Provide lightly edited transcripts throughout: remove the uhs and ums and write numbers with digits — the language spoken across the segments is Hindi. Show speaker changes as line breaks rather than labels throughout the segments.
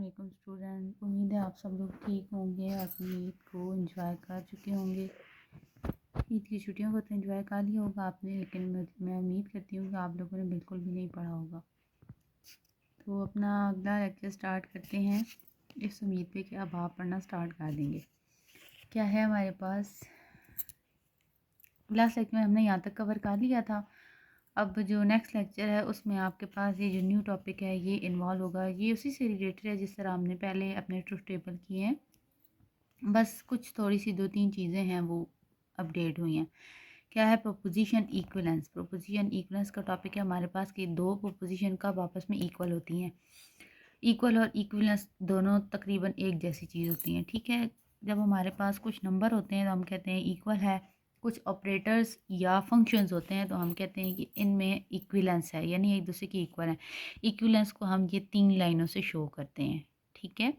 वालेकुम स्टूडेंट, उम्मीद है आप सब लोग ठीक होंगे। अपनी ईद को एंजॉय कर चुके होंगे। ईद की छुट्टियों को तो एंजॉय कर लिया होगा आपने, लेकिन मैं उम्मीद करती हूँ कि आप लोगों ने बिल्कुल भी नहीं पढ़ा होगा। तो अपना अगला लेक्चर स्टार्ट करते हैं इस उम्मीद पे कि अब आप पढ़ना स्टार्ट कर देंगे। क्या है हमारे पास, लास्ट लेक्चर में हमने यहाँ तक कवर कर लिया था। अब जो नेक्स्ट लेक्चर है उसमें आपके पास ये जो न्यू टॉपिक है ये इन्वॉल्व होगा। ये उसी से रिलेटेड है जिस तरह हमने पहले अपने ट्रुथ टेबल किए हैं, बस कुछ थोड़ी सी 2-3 चीज़ें हैं वो अपडेट हुई हैं। क्या है, प्रोपोजिशन इक्वलेंस। प्रोपोजिशन इक्वलेंस का टॉपिक है हमारे पास कि दो प्रोपोजिशन कब आपस में इक्वल होती हैं। इक्वल और इक्वलेंस दोनों तकरीबन एक जैसी चीज़ होती हैं, ठीक है। जब हमारे पास कुछ नंबर होते हैं तो हम कहते हैं इक्वल है, कुछ ऑपरेटर्स या फंक्शंस होते हैं तो हम कहते हैं कि इनमें इक्वलेंस है, यानी एक दूसरे की इक्वल है। इक्वलेंस को हम ये 3 लाइनों से शो करते हैं, ठीक है।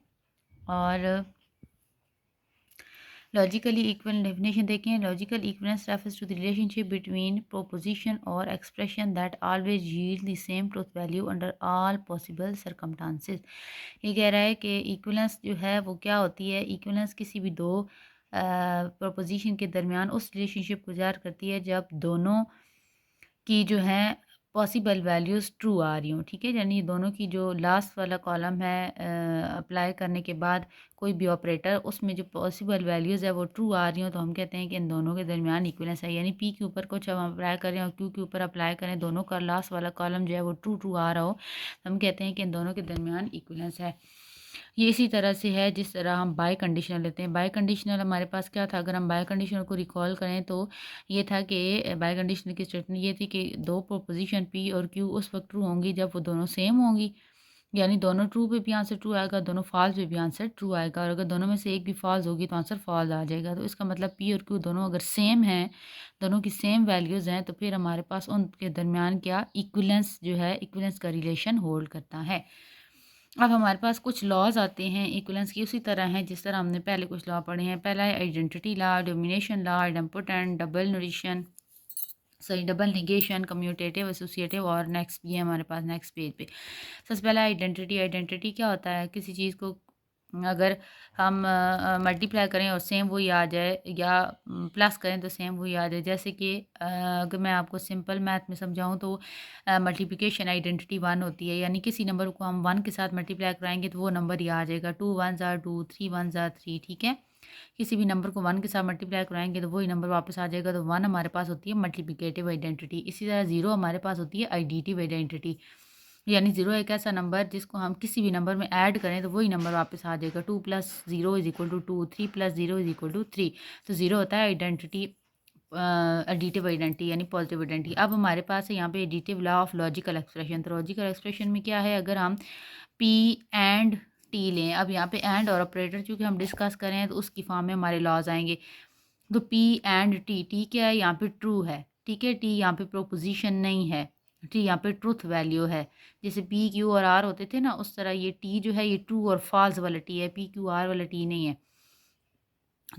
और लॉजिकली इक्वल डेफिनेशन देखें। Logical equivalence refers to the relationship between proposition और expression that always yield the same truth value under all possible circumstances. ये कह रहा है कि इक्वलेंस जो है वो क्या होती है। इक्वलेंस किसी भी दो प्रोपोजिशन के दरमियान उस रिलेशनशिप को ज़ाहिर करती है जब दोनों की जो है पॉसिबल वैल्यूज़ ट्रू आ रही हूँ, ठीक है। यानी दोनों की जो लास्ट वाला कॉलम है अप्लाई करने के बाद कोई भी ऑपरेटर उसमें जो पॉसिबल वैल्यूज़ है वो ट्रू आ रही हो तो हम कहते हैं कि इन दोनों के दरमियान इक्वलेंस है। यानी पी के ऊपर कुछ हम अप्लाई करें और क्यू के ऊपर अप्लाई करें, दोनों का लास्ट वाला कॉलम जो है वो ट्रू ट्रू आ रहा हो तो हम कहते हैं कि इन दोनों के दरमियान इक्वलेंस है। ये इसी तरह से है जिस तरह हम बाय कंडीशनल लेते हैं। बाय कंडीशनल हमारे पास क्या था, अगर हम बाय कंडीशनल को रिकॉल करें तो ये था कि बाय कंडीशनल की स्टेटमेंट ये थी कि दो प्रोपोजिशन पी और क्यू उस वक्त ट्रू होंगी जब वो दोनों सेम होंगी। यानी दोनों ट्रू पे भी आंसर ट्रू आएगा, दोनों फॉल्स पे भी आंसर ट्रू आएगा, और अगर दोनों में से एक भी फॉल्स होगी तो आंसर फॉल्स आ जाएगा। तो इसका मतलब पी और क्यू दोनों अगर सेम हैं, दोनों की सेम वैल्यूज़ हैं, तो फिर हमारे पास उनके दरमियान क्या इक्विलेंस जो है, इक्विलेंस का रिलेशन होल्ड करता है। अब हमारे पास कुछ लॉज आते हैं इक्विलेंस की, उसी तरह हैं जिस तरह हमने पहले कुछ लॉ पढ़े हैं। पहला है identity law, domination law, idempotent, double notation, sorry double negation, commutative, associative, और नेक्स्ट ये हमारे पास नेक्स्ट पेज पे। सबसे पहला आइडेंटिटी। आइडेंटिटी क्या होता है, किसी चीज़ को अगर हम मल्टीप्लाई करें और सेम वही आ जाए, या प्लस करें तो सेम वही आ जाए। जैसे कि अगर मैं आपको सिंपल मैथ में समझाऊं तो मल्टीप्लिकेशन आइडेंटिटी 1 होती है, यानी किसी नंबर को हम 1 के साथ मल्टीप्लाई कराएंगे तो वो नंबर ही आ जाएगा। 2 1 आर 2, 3 1 आर 3, ठीक है। किसी भी नंबर को 1 के साथ मल्टीप्लाई कराएंगे तो वही नंबर वापस आ जाएगा। तो 1 हमारे पास होती है मल्टीप्लिकेटिव आइडेंटिटी। इसी तरह 0 हमारे पास होती है एडिटिव आइडेंटिटी, यानी 0 एक ऐसा नंबर जिसको हम किसी भी नंबर में ऐड करें तो वही नंबर वापस आ जाएगा। 2 + 0 = 2, 3 + 0 = 3। तो 0 होता है आइडेंटिटी, एडिटिव आइडेंटिटी यानी पॉजिटिव आइडेंटिटी। अब हमारे पास है यहाँ पे additive law of logical expression. तो लॉजिकल एक्सप्रेशन में क्या है, अगर हम पी एंड टी लें, अब यहाँ पे एंड और ऑपरेटर चूँकि हम डिस्कस करें तो उसकी फॉर्म में हमारे लॉज आएंगे। तो पी एंड टी, टी क्या है यहाँ पे ट्रू है, ठीक है। टी यहाँ पे प्रोपोजिशन नहीं है, टी यहाँ पे ट्रुथ वैल्यू है। जैसे पी क्यू और आर होते थे ना, उस तरह ये टी जो है ये ट्रू और फॉल्स वाला टी है, पी क्यू आर वाला टी नहीं है।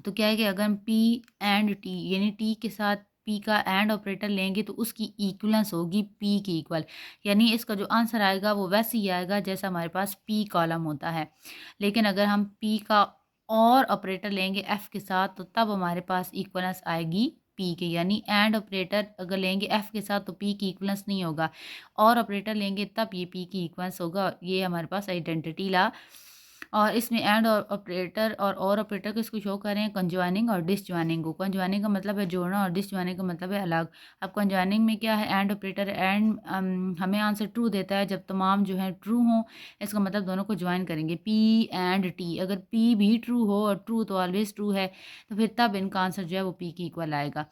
तो क्या है कि अगर हम पी एंड टी यानी टी के साथ पी का एंड ऑपरेटर लेंगे तो उसकी इक्वलेंस होगी पी की इक्वल, यानी इसका जो आंसर आएगा वो वैसे ही आएगा जैसा हमारे पास पी कॉलम होता है। लेकिन अगर हम पी का और ऑपरेटर लेंगे एफ के साथ तो तब हमारे पास इक्वलेंस आएगी पी की, यानी एंड ऑपरेटर अगर लेंगे एफ के साथ तो पी की इक्वलेंस नहीं होगा, और ऑपरेटर लेंगे तब ये पी की इक्वलेंस होगा। ये हमारे पास आइडेंटिटी ला। और इसमें एंड और ऑपरेटर और ऑपरेटर को इसको शो करें कंजॉइनिंग और डिसजॉइनिंग को। कंजॉइनिंग का मतलब है जोड़ना और डिसजॉइनिंग का मतलब है अलग। अब कंजॉइनिंग में क्या है, एंड ऑपरेटर एंड हमें आंसर ट्रू देता है जब तमाम जो है ट्रू हों। इसका मतलब दोनों को ज्वाइन करेंगे पी एंड टी। अगर पी भी ट्रू हो और ट्रू तो ऑलवेज ट्रू है तो फिर तब इनका आंसर जो है वो पी की इक्वल आएगा।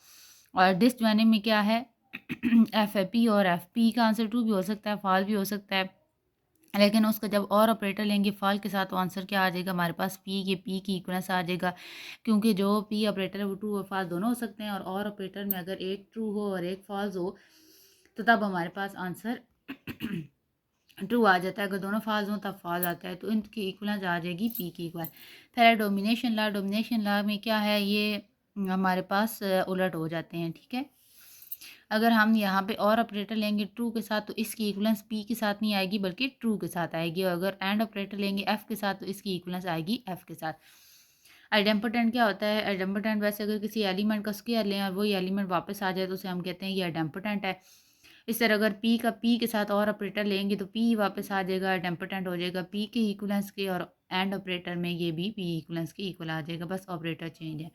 और डिसजॉइनिंग में क्या है, एफ है पी और एफ, पी का आंसर ट्रू भी हो सकता है फॉल्स भी हो सकता है, लेकिन उसका जब और ऑपरेटर लेंगे फॉल के साथ तो आंसर क्या आ जाएगा हमारे पास पी, ये पी की इक्वलेंस आ जाएगा। क्योंकि जो पी ऑपरेटर है वो ट्रू और फॉल्स दोनों हो सकते हैं, और ऑपरेटर में अगर एक ट्रू हो और एक फॉल्स हो तो तब हमारे पास आंसर ट्रू आ जाता है। अगर दोनों फॉल्स हों तब फॉल्स आता है, तो इनकी इक्वलेंस आ जाएगी पी की इक्वल। फिर है डोमिनेशन लॉ। डोमिनेशन लॉ में क्या है, ये हमारे पास उलट हो जाते हैं, ठीक है। अगर हम यहाँ पे और ऑपरेटर लेंगे ट्रू के साथ तो इसकी इक्वलेंस पी के साथ नहीं आएगी बल्कि ट्रू के साथ आएगी, और अगर एंड ऑपरेटर लेंगे एफ के साथ तो इसकी इक्वलेंस आएगी एफ के साथ। आइडेम्पोटेंट क्या होता है? आइडेम्पोटेंट वैसे अगर किसी एलिमेंट का स्क्वायर लें और वही एलिमेंट वापस आ जाए तो उसे हम कहते हैं ये आइडेम्पोटेंट है। इस तरह अगर पी का पी के साथ और ऑपरेटर लेंगे तो पी वापस आ जाएगा, आइडेम्पोटेंट हो जाएगा पी के इक्वलेंस के, और एंड ऑपरेटर में ये भी पी इक्वलेंस के इक्वल आ जाएगा, बस ऑपरेटर चेंज है।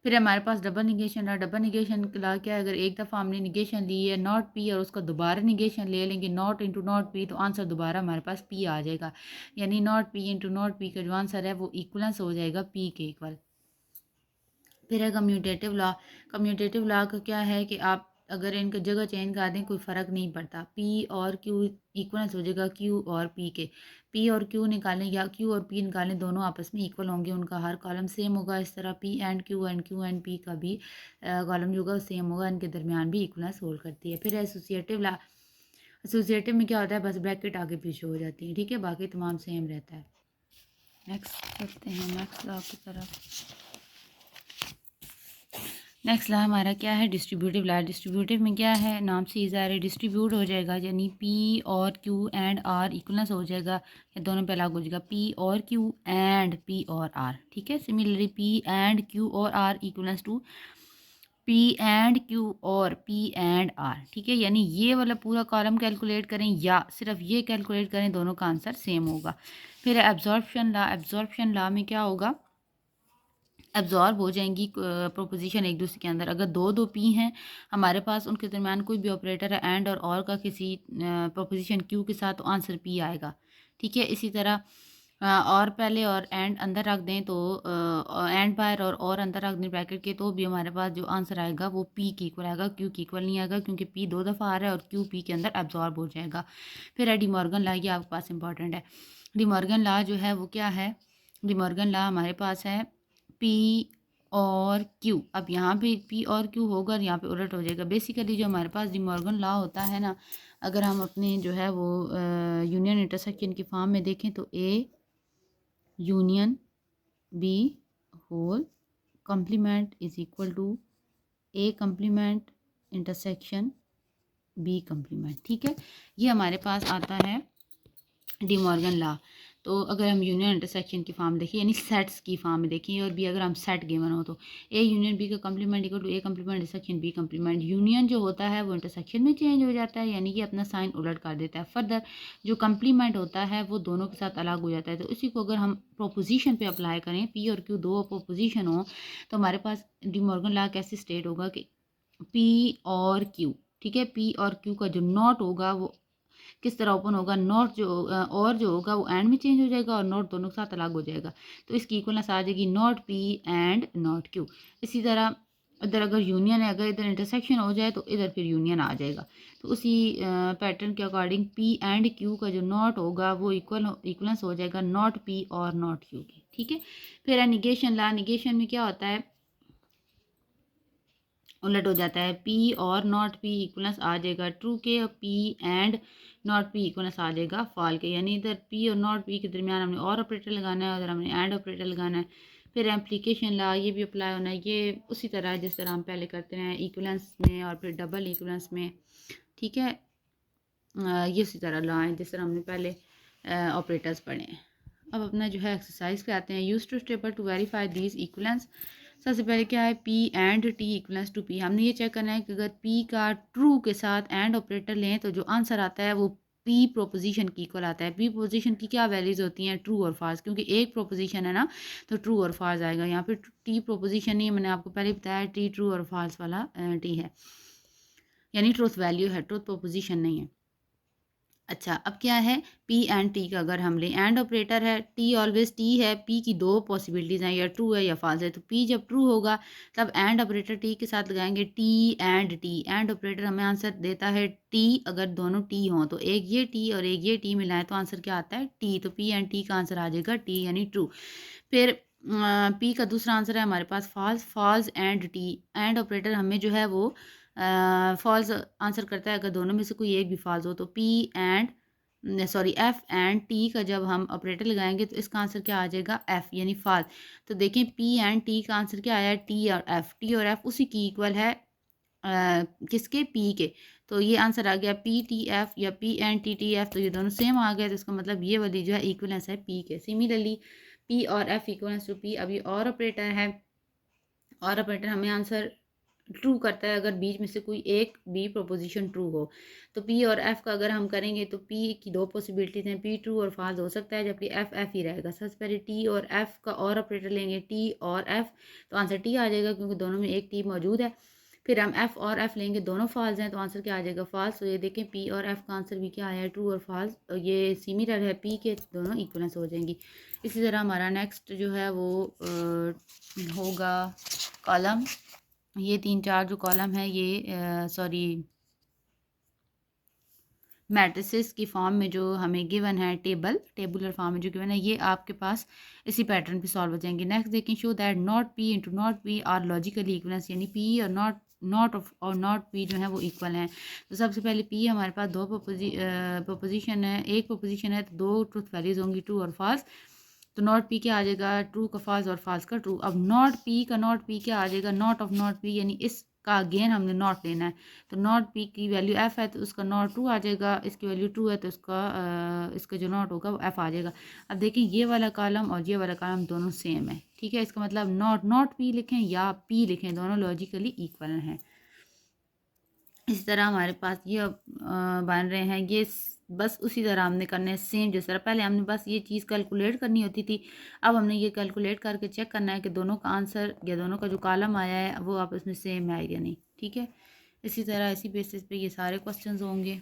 फिर हमारे पास डबल निगेशन है। डबल निगेशन का क्या है? अगर एक दफ़ा हमने निगेशन ली है नॉट पी और उसका दोबारा निगेशन ले लेंगे नॉट इंटू नॉट पी, तो आंसर दोबारा हमारे पास पी आ जाएगा, यानी not P into not P का जो आंसर है वो इक्वलेंस हो जाएगा पी के इक्वल। फिर है कम्यूटेटिव लॉ। कम्यूटेटिव लॉ का क्या है कि आप अगर इनका जगह चेंज कर दें कोई फ़र्क नहीं पड़ता, पी और क्यू इक्वलेंस हो जाएगा क्यू और पी के। पी और क्यू निकालें या क्यू और पी निकालें, दोनों आपस में इक्वल होंगे, उनका हर कॉलम सेम होगा। इस तरह P and Q and P का भी कॉलम जो होगा सेम होगा, इनके दरमियान भी इक्वलेंस होल्ड करती है। फिर एसोसिएटिव लॉ। एसोसिएटिव में क्या होता है? बस ब्रैकेट आगे पीछे हो जाती है, ठीक है, बाकी तमाम सेम रहता है। नेक्स्ट करते हैं नेक्स्ट लॉ की तरफ। नेक्स्ट लॉ हमारा क्या है? Distributive law. डिस्ट्रीब्यूटिव में क्या है? नाम से ही ज़ाहिर है, डिस्ट्रीब्यूट हो जाएगा, यानी पी और क्यू एंड आर इक्वलेंस हो जाएगा, या दोनों पे लागू हो जाएगा पी और क्यू एंड पी और आर, ठीक है। सिमिलरली पी एंड क्यू और R equivalence to P and Q और पी एंड आर, ठीक है, यानी ये वाला पूरा कॉलम कैलकुलेट करें या सिर्फ ये कैलकुलेट करें, दोनों का आंसर सेम होगा। फिर एब्जॉर्प्शन लॉ। एब्जॉर्प्शन लॉ में क्या होगा? एब्जॉर्ब हो जाएंगी प्रोपोजिशन एक दूसरे के अंदर। अगर दो दो पी हैं हमारे पास, उनके दरमियान कोई भी ऑपरेटर है एंड और का किसी प्रोपोजिशन क्यू के साथ, तो आंसर पी आएगा, ठीक है। इसी तरह और पहले और एंड अंदर रख दें तो एंड बाहर और अंदर रख दें ब्रैकेट के, तो भी हमारे पास जो आंसर आएगा वो पी की इक्वल आएगा, क्यू की इक्वल नहीं आएगा, क्योंकि पी दो दफ़ा आ रहा है और क्यू पी के अंदर एब्जॉर्ब हो जाएगा। फिर है डिमॉर्गन लॉ। ये आपके पास इंपॉर्टेंट है। डिमॉर्गन लॉ जो है वो क्या है? डिमॉर्गन लॉ हमारे पास है पी और क्यू। अब यहाँ पे पी और क्यू होगा और यहाँ पे उलट हो जाएगा। बेसिकली जो हमारे पास डिमॉर्गन लॉ होता है ना, अगर हम अपने जो है वो यूनियन इंटरसेक्शन की फॉर्म में देखें तो A union B whole complement is equal to A complement intersection B complement, ठीक है। ये हमारे पास आता है डिमॉर्गन लॉ। तो अगर हम यूनियन इंटरसेक्शन की फॉर्म देखें, यानी सेट्स की फॉर्म में देखें, और भी अगर हम सेट गिवन हो तो ए यूनियन बी का complement equal to A complement intersection B complement. Union जो होता है वो इंटरसेक्शन में चेंज हो जाता है, यानी कि अपना साइन उलट कर देता है। फर्दर जो कम्प्लीमेंट होता है वो दोनों के साथ अलग हो जाता है। तो इसी को अगर हम प्रोपोजिशन पे अप्लाई करें, पी और क्यू दो प्रोपोजिशन हो, तो हमारे पास डिमॉर्गन लॉ कैसे स्टेट होगा कि पी और क्यू, ठीक है, पी और क्यू का जो नॉट होगा वो किस तरह ओपन होगा? नॉट जो और जो होगा वो एंड में चेंज हो जाएगा और नॉट दोनों के साथ अलग हो जाएगा, तो इसकी इक्वलनेस आ जाएगी not P and not Q. इसी तरह इधर अगर यूनियन है, अगर इधर इंटरसेक्शन हो जाए तो इधर फिर यूनियन आ जाएगा। तो उसी पैटर्न के अकॉर्डिंग पी एंड क्यू का जो नॉट होगा वो इक्वलेंस हो जाएगा नॉट पी और नॉट क्यू की, ठीक है। फिर है निगेशन लॉ। निगेशन में क्या होता है? उलट हो जाता है, पी और नॉट पी इक्वलेंस आ जाएगा ट्रू के, और P and not P equivalence आ जाएगा फॉल के, यानी इधर पी और नॉट पी के दरमियान हमने और ऑपरेटर लगाना है, उधर हमने एंड ऑपरेटर लगाना है। फिर एम्प्लीकेशन लॉ, ये भी अप्लाई होना है, ये उसी तरह जिस तरह हम पहले करते हैं इक्वलेंस में और फिर डबल इक्वलेंस में, ठीक है। ये उसी तरह लॉ है जिस तरह हमने पहले ऑपरेटर्स पढ़े हैं। अब अपना जो है एक्सरसाइज पे आते हैं। Use to stable to verify these equivalence. सबसे पहले क्या है? P and T equivalence to P. हमने ये चेक करना है कि अगर पी का ट्रू के साथ एंड ऑपरेटर लें तो जो आंसर आता है वो पी प्रोपोजिशन की इक्वल आता है। पी प्रोपोजिशन की क्या वैल्यूज होती हैं? ट्रू और फॉल्स, क्योंकि एक प्रोपोजिशन है ना, तो ट्रू और फॉल्स आएगा। यहाँ पे टी प्रोपोजिशन नहीं है, मैंने आपको पहले बताया टी ट्रू और फॉल्स वाला टी है, यानी ट्रूथ वैल्यू है, ट्रूथ प्रोपोजिशन नहीं है। अच्छा, अब क्या है? पी एंड टी का अगर हम लें, एंड ऑपरेटर है, टी ऑलवेज टी है, पी की दो पॉसिबिलिटीज़ हैं, या ट्रू है या फॉल्स है। तो पी जब ट्रू होगा तब एंड ऑपरेटर टी के साथ लगाएंगे, T and T. And operator हमें आंसर देता है टी, अगर दोनों टी हों तो एक ये टी और एक ये टी मिलाएं तो आंसर क्या आता है? टी। तो पी एंड टी का आंसर आ जाएगा टी, यानी ट्रू। फिर पी का दूसरा आंसर है हमारे पास false. False and T, and operator हमें जो है वो फॉल्स आंसर करता है अगर दोनों में से कोई एक भी फॉल्स हो। तो P and F and T का जब हम ऑपरेटर लगाएंगे तो इसका आंसर क्या आ जाएगा? एफ, यानी फॉल्स। तो देखें पी एंड टी का आंसर क्या आया? टी और एफ। टी और एफ उसी की इक्वल है किसके, पी के। तो ये आंसर आ गया पी टी एफ या P N T T F, तो ये दोनों सेम आ गया, तो इसका मतलब ये वाली जो है इक्वलेंस है पी के। सिमिलरली पी और एफ इक्वलेंस टू पी। अभी और ऑपरेटर है, और ऑपरेटर हमें आंसर ट्रू करता है अगर बीच में से कोई एक बी प्रोपोजिशन ट्रू हो। तो पी और एफ का अगर हम करेंगे तो पी की दो पॉसिबिलिटीज हैं, पी ट्रू और फॉल्स हो सकता है, जबकि एफ एफ ही रहेगा। सबसे पहले टी और एफ का और ऑपरेटर लेंगे, टी और एफ, तो आंसर टी आ जाएगा क्योंकि दोनों में एक टी मौजूद है। फिर हम एफ और एफ लेंगे, दोनों फॉल्स हैं, तो आंसर क्या आ जाएगा, फॉल्स। तो ये देखें पी और एफ का आंसर भी क्या आया है, ट्रू और फॉल्स। ये सिमिलर है पी के, दोनों इक्वलेंस हो जाएंगी। इसी तरह हमारा नेक्स्ट जो है वो होगा कॉलम। ये 3-4 जो कॉलम है ये सॉरी मैट्रिसेस की फॉर्म में जो हमें गिवन है, टेबुलर फॉर्म में जो गिवन है, ये आपके पास इसी पैटर्न पे सॉल्व हो जाएंगे। नेक्स्ट देखें, show that not P into not P R logically equivalence, यानी पी और नॉट ऑफ और नॉट पी जो है वो इक्वल हैं। तो सबसे पहले पी हमारे पास दो प्रोपोजिशन है, एक प्रोपोजिशन है तो दो ट्रूथ वैल्यूज होंगी, ट्रू और फॉल्स। तो नॉट पी क्या आ जाएगा, ट्रू का फॉल्स और फॉल्स का ट्रू। अब नॉट पी क्या आ जाएगा, नॉट ऑफ नॉट पी, यानी इसका अगेन हमने नॉट लेना है। तो नॉट पी की वैल्यू एफ है तो उसका नॉट ट्रू आ जाएगा, इसकी वैल्यू ट्रू है तो इसका जो नॉट होगा वो एफ आ जाएगा। अब देखें ये वाला कॉलम और ये वाला कॉलम दोनों सेम है, ठीक है। इसका मतलब नॉट पी लिखें या पी लिखें, दोनों लॉजिकली इक्वल हैं। इस तरह हमारे पास ये बन रहे हैं, ये बस उसी तरह हमने करना है सेम जिस तरह पहले हमने बस ये चीज़ कैलकुलेट करनी होती थी। अब हमने ये कैलकुलेट करके चेक करना है कि दोनों का आंसर या दोनों का जो कॉलम आया है वो आपस में सेम है या नहीं, ठीक है। इसी तरह इसी बेसिस पे ये सारे क्वेश्चंस होंगे।